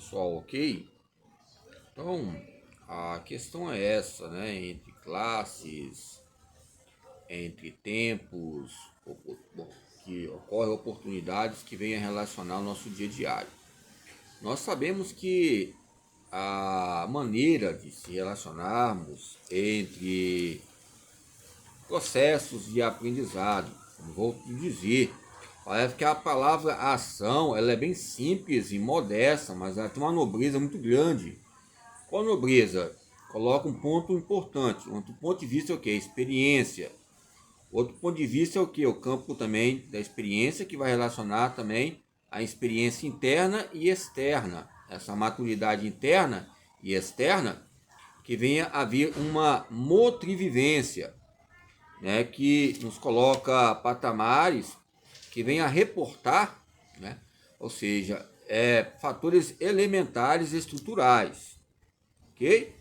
Pessoal, ok? Então, a questão é essa, né? Entre classes, entre tempos, que ocorrem oportunidades que venham a relacionar o nosso dia diário. Nós sabemos que a maneira de se relacionarmos entre processos de aprendizado, como vou dizer, parece que a palavra ação ela é bem simples e modesta, mas ela tem uma nobreza muito grande. Qual nobreza? Coloca um ponto importante. Outro ponto de vista é o que? Experiência. Outro ponto de vista é o que? O campo também da experiência, que vai relacionar também a experiência interna e externa. Essa maturidade interna e externa, que venha a haver uma motrivivência, né, que nos coloca patamares que venha a reportar, né, ou seja, fatores elementares estruturais, ok?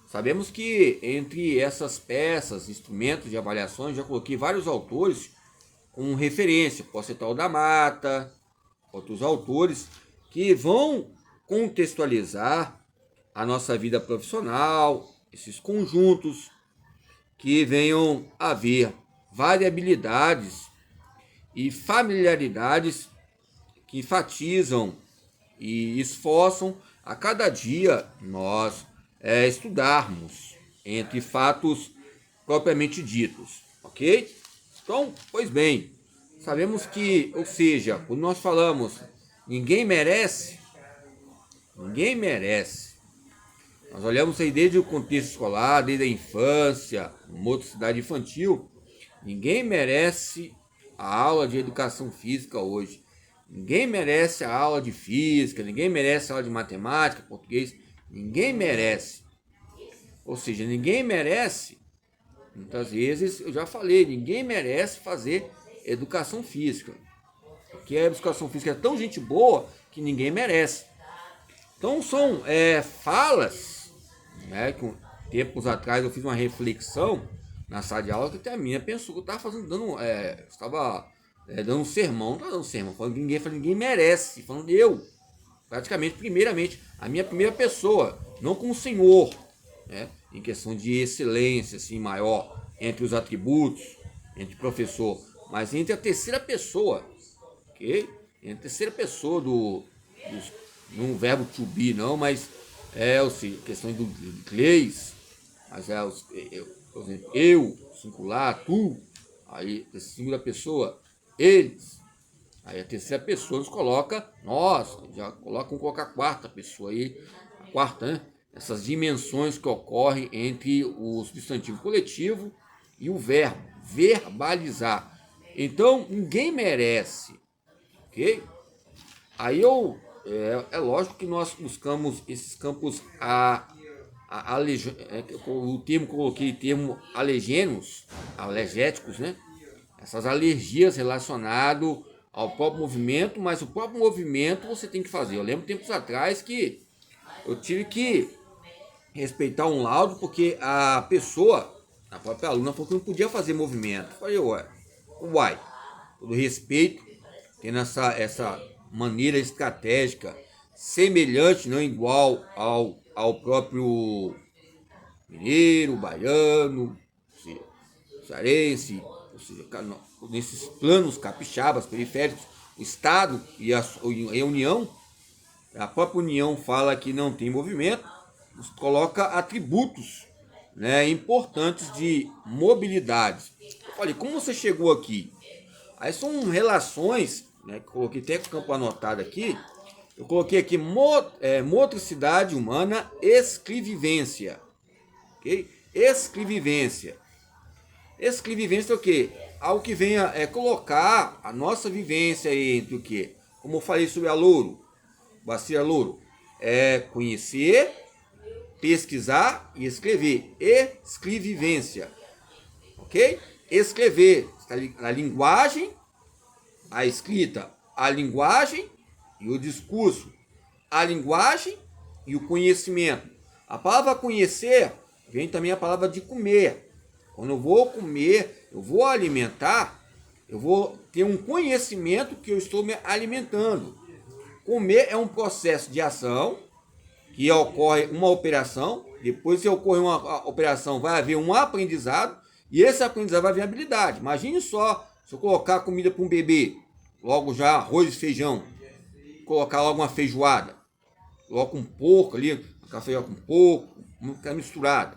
Sabemos que entre essas peças, instrumentos de avaliações, já coloquei vários autores com referência. Posso citar o da Mata, outros autores que vão contextualizar a nossa vida profissional, esses conjuntos que venham a haver variabilidades e familiaridades que enfatizam e esforçam a cada dia nós estudarmos entre fatos propriamente ditos, ok? Então, pois bem, sabemos que, ou seja, quando nós falamos ninguém merece, ninguém merece. Nós olhamos aí desde o contexto escolar, desde a infância, motricidade infantil, ninguém merece a aula de educação física hoje. Ninguém merece a aula de física, ninguém merece a aula de matemática, português, ninguém merece. Ou seja, ninguém merece, muitas vezes, eu já falei, ninguém merece fazer educação física. Porque a educação física é tão gente boa que ninguém merece. Então são falas, né, que tempos atrás eu fiz uma reflexão na sala de aula que até a minha pensou que eu estava dando um sermão, não estava dando um sermão, falando que ninguém merece, falando eu, praticamente, primeiramente, a minha primeira pessoa, não como senhor, né, em questão de excelência assim, maior entre os atributos, entre professor, mas entre a terceira pessoa, ok? Entre a terceira pessoa não verbo to be não, mas ou seja, questão do inglês, mas por exemplo, eu, singular, tu, aí a segunda pessoa, eles, aí a terceira pessoa nos coloca nós, já coloca, colocar a quarta pessoa aí, a quarta, né? Essas dimensões que ocorrem entre o substantivo coletivo e o verbo, verbalizar. Então, ninguém merece, ok? Aí é lógico que nós buscamos esses campos o termo coloquei termo alergéticos, né? Essas alergias relacionadas ao próprio movimento, mas o próprio movimento você tem que fazer. Eu lembro tempos atrás que eu tive que respeitar um laudo porque a pessoa, a própria aluna, falou que não podia fazer movimento. Eu falei, uai, todo respeito, tendo essa maneira estratégica semelhante, não igual ao próprio mineiro, baiano, cearense, ou seja, nesses planos capixabas, periféricos, o Estado e a União, a própria União fala que não tem movimento, coloca atributos, né, importantes de mobilidade. Eu falei, como você chegou aqui? Aí são relações, né, que eu coloquei até com o campo anotado aqui. Eu coloquei aqui motricidade humana, escrevivência. Okay? Escrevivência. Escrevivência é o quê? Algo que venha colocar a nossa vivência entre o quê? Como eu falei sobre a Louro, Bacia Louro, conhecer, pesquisar e escrever. Escrevivência. Ok? Escrever, a linguagem, a escrita, a linguagem e o discurso. A linguagem e o conhecimento. A palavra conhecer vem também a palavra de comer. Quando eu vou comer, eu vou alimentar, eu vou ter um conhecimento que eu estou me alimentando. Comer é um processo de ação, que ocorre uma operação, depois que ocorre uma operação vai haver um aprendizado, e esse aprendizado vai vir habilidade. Imagine só, se eu colocar comida para um bebê, logo já arroz e feijão, colocar logo uma feijoada, coloca um porco ali, um café com porco, uma misturada,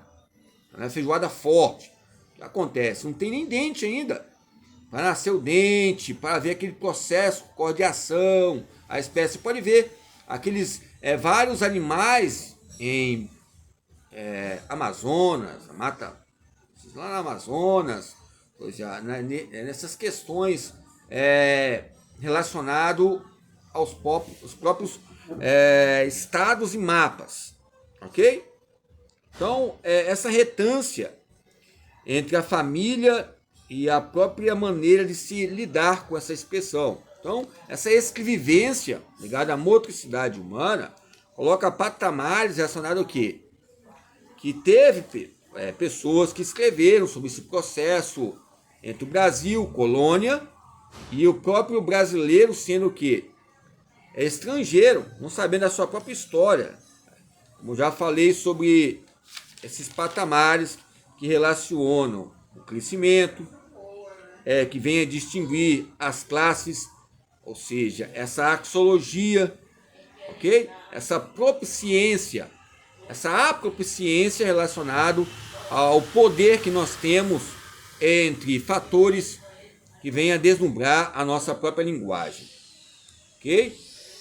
uma feijoada forte. O que acontece? Não tem nem dente ainda. Vai nascer o dente, para ver aquele processo de ação, a espécie. Você pode ver aqueles vários animais em Amazonas, mata lá no Amazonas, nessas questões relacionadas aos próprios estados e mapas, ok? Então, essa retância entre a família e a própria maneira de se lidar com essa expressão. Então, essa escrevivência ligada à motricidade humana coloca patamares relacionados ao quê? Que teve pessoas que escreveram sobre esse processo entre o Brasil, colônia, e o próprio brasileiro sendo o quê? Estrangeiro, não sabendo a sua própria história. Como já falei sobre esses patamares que relacionam o crescimento, que vem a distinguir as classes, ou seja, essa axologia, ok? Essa propiciência, essa apropiciência relacionado ao poder que nós temos entre fatores que vêm a deslumbrar a nossa própria linguagem, ok?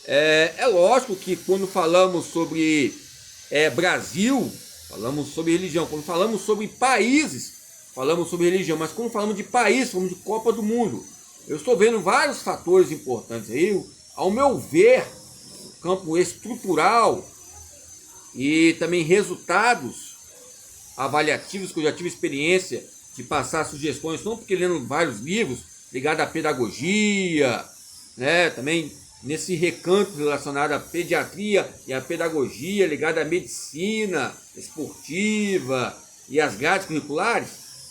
É lógico que quando falamos sobre Brasil, falamos sobre religião. Quando falamos sobre países, falamos sobre religião. Mas quando falamos de país, falamos de Copa do Mundo. Eu estou vendo vários fatores importantes aí. Ao meu ver, o campo estrutural e também resultados avaliativos, que eu já tive experiência de passar sugestões, não porque lendo vários livros ligados à pedagogia, né, também nesse recanto relacionado à pediatria e à pedagogia, ligado à medicina esportiva e às grades curriculares,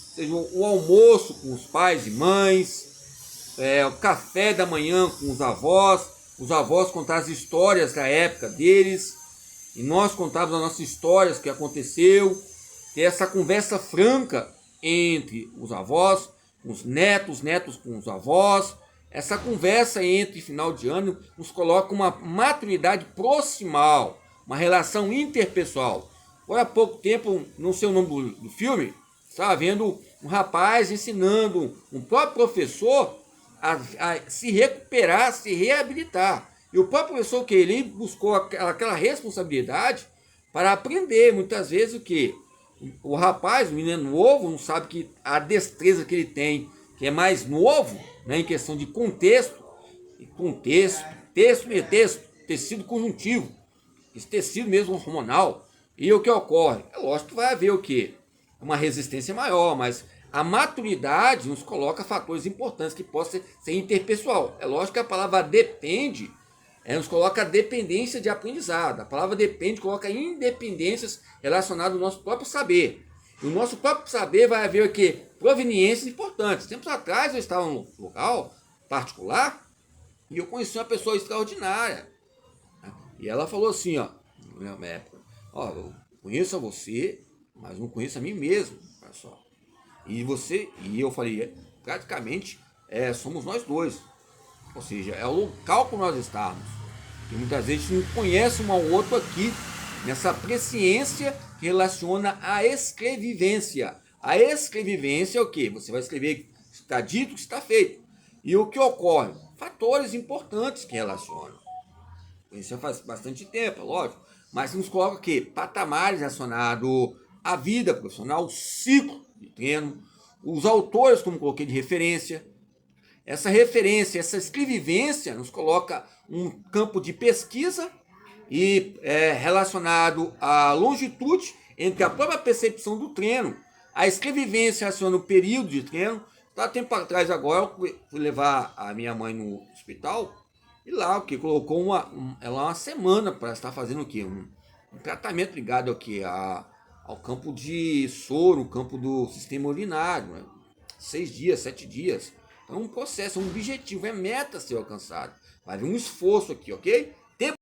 ou seja, o almoço com os pais e mães, o café da manhã com os avós contar as histórias da época deles, e nós contávamos as nossas histórias, que aconteceu, ter essa conversa franca entre os avós, os netos com os avós. Essa conversa entre final de ano nos coloca uma maturidade proximal, uma relação interpessoal. Por há pouco tempo, não sei o nome do filme, estava vendo um rapaz ensinando um próprio professor a se recuperar, a se reabilitar. E o próprio professor que ele buscou aquela responsabilidade para aprender. Muitas vezes o que? O rapaz, o menino novo, não sabe que a destreza que ele tem, que é mais novo, né, em questão de contexto, tecido conjuntivo, esse tecido mesmo hormonal. E o que ocorre? É lógico que vai haver o quê? Uma resistência maior, mas a maturidade nos coloca fatores importantes que possam ser interpessoal. É lógico que a palavra depende, nos coloca a dependência de aprendizado. A palavra depende coloca independências relacionadas ao nosso próprio saber. E o nosso próprio saber vai haver o quê? Proveniências importantes. Tempos atrás eu estava num local particular e eu conheci uma pessoa extraordinária. E ela falou assim, ó, na minha época, eu conheço a você, mas não conheço a mim mesmo, olha só. E eu falei, praticamente somos nós dois. Ou seja, é o local que nós estamos. E muitas vezes a gente não conhece um ao outro aqui, nessa presciência que relaciona à escrevivência. A escrevivência é o quê? Você vai escrever o que está dito, o que está feito. E o que ocorre? Fatores importantes que relacionam. Isso já faz bastante tempo, é lógico. Mas nos coloca o quê? Patamares relacionados à vida profissional, o ciclo de treino, os autores, como coloquei de referência. Essa referência, essa escrevivência nos coloca um campo de pesquisa e relacionado à longitude entre a própria percepção do treino. A escrevivência relaciona o período de treino. Há tempo atrás agora eu fui levar a minha mãe no hospital e lá o que colocou ela uma semana para estar fazendo o que? Um tratamento ligado ao que? Ao campo de soro, o campo do sistema urinário, né? 6 dias, 7 dias. É um processo, um objetivo, é meta a ser alcançado. Vai haver um esforço aqui, ok? Tempo